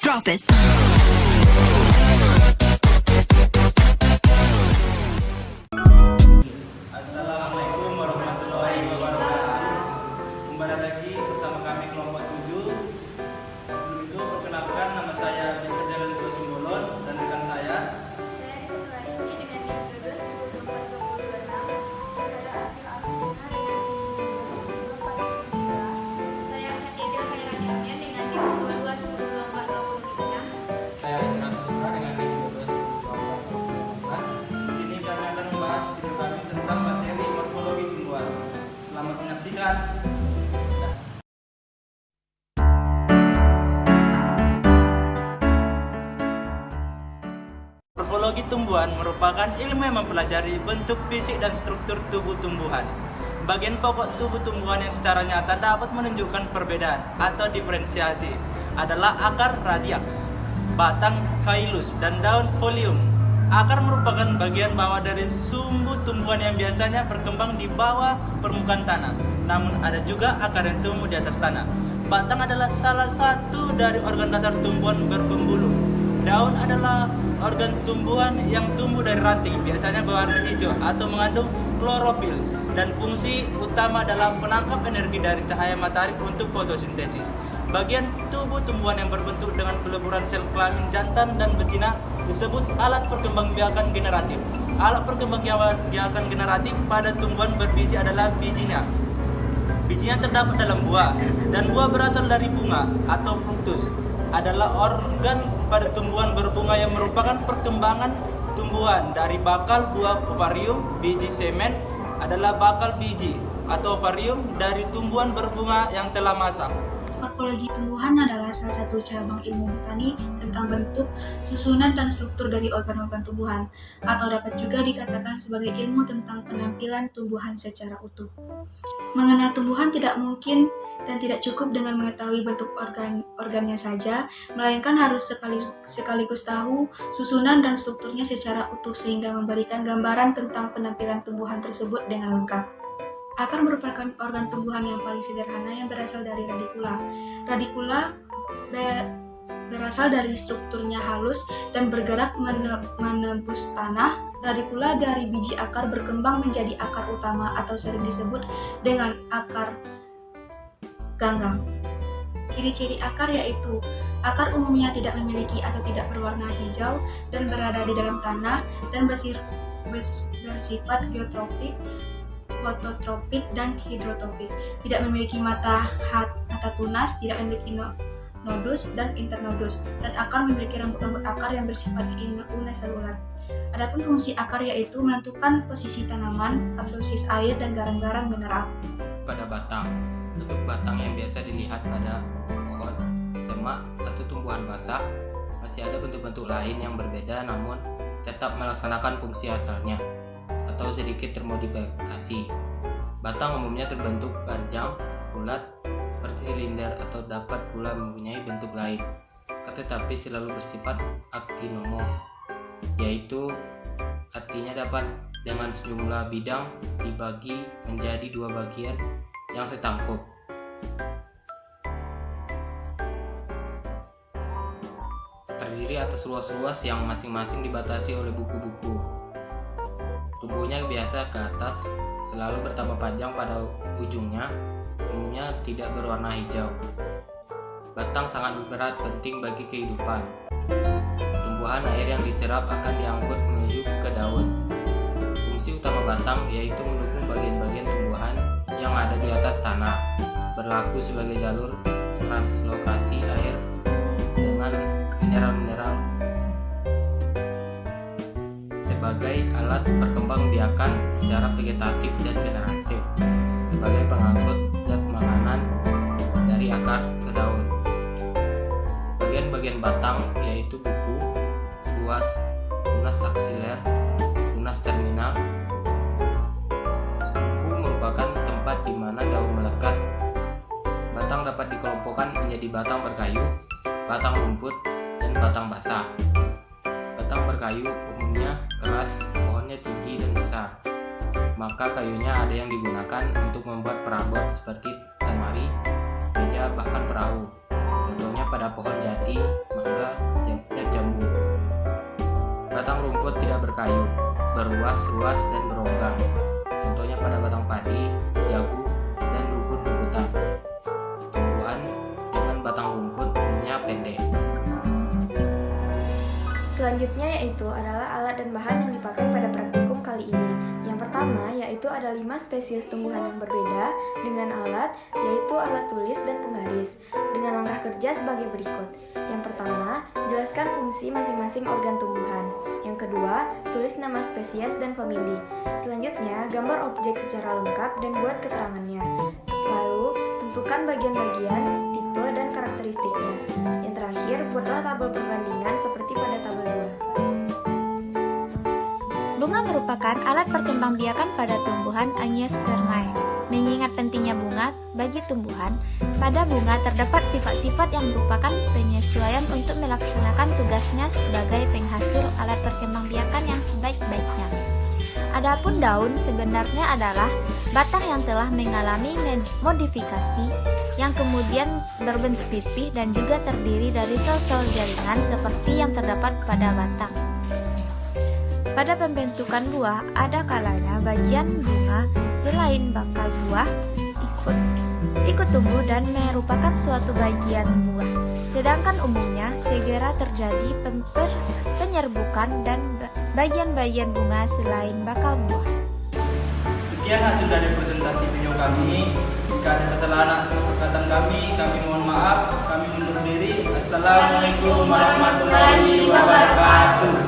Drop it. Assalamualaikum warahmatullahi wabarakatuh. Kembali lagi bersama kami kelompok 7. Sebelum itu perkenalkan, nama saya Mr. Jalan Simbolon dan rekan saya. Saya Rizky dengan NIM 12 Saya Afil Alisina dengan NIM 12 Saya Syatidir Khairani Amian dengan NIM 22 Saya Indra Sutra dengan NIM 12 Di sini kami akan membahas video kami tentang materi morfologi tumbuhan. Selamat menyaksikan. Morfologi tumbuhan merupakan ilmu yang mempelajari bentuk fisik dan struktur tubuh tumbuhan. Bagian pokok tubuh tumbuhan yang secara nyata dapat menunjukkan perbedaan atau diferensiasi adalah akar radiaks, batang kailus, dan daun folium. Akar merupakan bagian bawah dari sumbu tumbuhan yang biasanya berkembang di bawah permukaan tanah. Namun ada juga akar yang tumbuh di atas tanah. Batang adalah salah satu dari organ dasar tumbuhan berpembuluh. Daun adalah organ tumbuhan yang tumbuh dari ranting, biasanya berwarna hijau atau mengandung klorofil, dan fungsi utama adalah penangkap energi dari cahaya matahari untuk fotosintesis. Bagian tubuh tumbuhan yang berbentuk dengan peleburan sel kelamin jantan dan betina disebut alat perkembangbiakan generatif. Alat perkembangbiakan generatif pada tumbuhan berbiji adalah bijinya. Bijinya terdapat dalam buah, dan buah berasal dari bunga atau fruktus. Adalah organ pada tumbuhan berbunga yang merupakan perkembangan tumbuhan dari bakal buah ovarium. Biji semen adalah bakal biji atau ovarium dari tumbuhan berbunga yang telah masak. Morfologi tumbuhan adalah salah satu cabang ilmu botani tentang bentuk, susunan, dan struktur dari organ-organ tumbuhan, atau dapat juga dikatakan sebagai ilmu tentang penampilan tumbuhan secara utuh. Mengenal tumbuhan tidak mungkin dan tidak cukup dengan mengetahui bentuk organnya saja, melainkan harus sekaligus tahu susunan dan strukturnya secara utuh sehingga memberikan gambaran tentang penampilan tumbuhan tersebut dengan lengkap. Akar merupakan organ tumbuhan yang paling sederhana yang berasal dari radikula. Radikula berasal dari strukturnya halus dan bergerak menembus tanah. Radikula dari biji akar berkembang menjadi akar utama atau sering disebut dengan akar ganggang. Ciri-ciri akar yaitu akar umumnya tidak memiliki atau tidak berwarna hijau dan berada di dalam tanah dan bersifat geotropik, fototropik, dan hidrotropik. Tidak memiliki mata tunas, tidak memiliki nodus dan internodus, dan akar memiliki rambut-rambut akar yang bersifat uniselular. Adapun fungsi akar yaitu menentukan posisi tanaman, absorpsi air, dan garam-garam mineral. pada batang. Bentuk batang yang biasa dilihat pada pohon, semak, atau tumbuhan basah. Masih ada bentuk-bentuk lain yang berbeda namun tetap melaksanakan fungsi asalnya atau sedikit termodifikasi. Batang umumnya terbentuk panjang, bulat, seperti silinder, atau dapat pula mempunyai bentuk lain, tetapi selalu bersifat aktinomorf, yaitu artinya dapat dengan sejumlah bidang dibagi menjadi dua bagian yang setangkup. Terdiri atas ruas-ruas yang masing-masing dibatasi oleh buku-buku. Tubuhnya biasa ke atas, selalu bertambah panjang pada ujungnya, umumnya tidak berwarna hijau. Batang sangat berat penting bagi kehidupan. Tumbuhan air yang diserap akan diangkut menuju ke daun. Fungsi utama batang yaitu mendukung bagian-bagian tumbuhan yang ada di atas tanah, berlaku sebagai jalur translokasi air dengan mineral-mineral, sebagai alat perkembangbiakan secara vegetatif dan generatif, sebagai pengangkut zat makanan dari akar ke daun. Bagian-bagian batang yaitu buku, ruas, tunas aksiler, tunas terminal. Buku merupakan tempat di mana daun melekat. Batang dapat dikelompokkan menjadi batang berkayu, batang rumput, dan batang basah. Batang berkayu umumnya keras, pohonnya tinggi dan besar. Maka kayunya ada yang digunakan untuk membuat perabot seperti lemari, meja, bahkan perahu. Contohnya pada pohon jati, mangga, dan jambu. Batang rumput tidak berkayu, beruas-ruas dan beronggang. Contohnya pada batang padi, jagung, dan rumput-rumputan. Tumbuhan dengan batang rumput umumnya pendek. Selanjutnya yaitu adalah alat dan bahan yang dipakai pada praktikum kali ini. Yang pertama yaitu ada 5 spesies tumbuhan yang berbeda dengan alat, yaitu alat tulis dan penggaris, dengan langkah kerja sebagai berikut. Yang pertama, jelaskan fungsi masing-masing organ tumbuhan. Yang kedua, tulis nama spesies dan famili. Selanjutnya, gambar objek secara lengkap dan buat keterangannya. Lalu, tentukan bagian-bagian, tipe, dan karakteristiknya. Yang terakhir, buatlah tabel perbandingan seperti pada tabel 2. Bunga merupakan alat perkembangbiakan pada tumbuhan Angiospermae. Mengingat pentingnya bunga bagi tumbuhan, pada bunga terdapat sifat-sifat yang merupakan penyesuaian untuk melaksanakan tugasnya sebagai penghasil alat perkembangbiakan yang sebaik-baiknya. Adapun daun sebenarnya adalah batang yang telah mengalami modifikasi yang kemudian berbentuk pipih dan juga terdiri dari sel-sel jaringan seperti yang terdapat pada batang. Pada pembentukan buah, ada kalanya bagian bunga selain bakal buah ikut tumbuh dan merupakan suatu bagian buah. Sedangkan umumnya segera terjadi penyerbukan dan bagian-bagian bunga selain bakal buah. Sekian hasil dari presentasi video kami. Jika ada kesalahan atau perkataan kami mohon maaf. Kami undur diri. Assalamualaikum warahmatullahi wabarakatuh.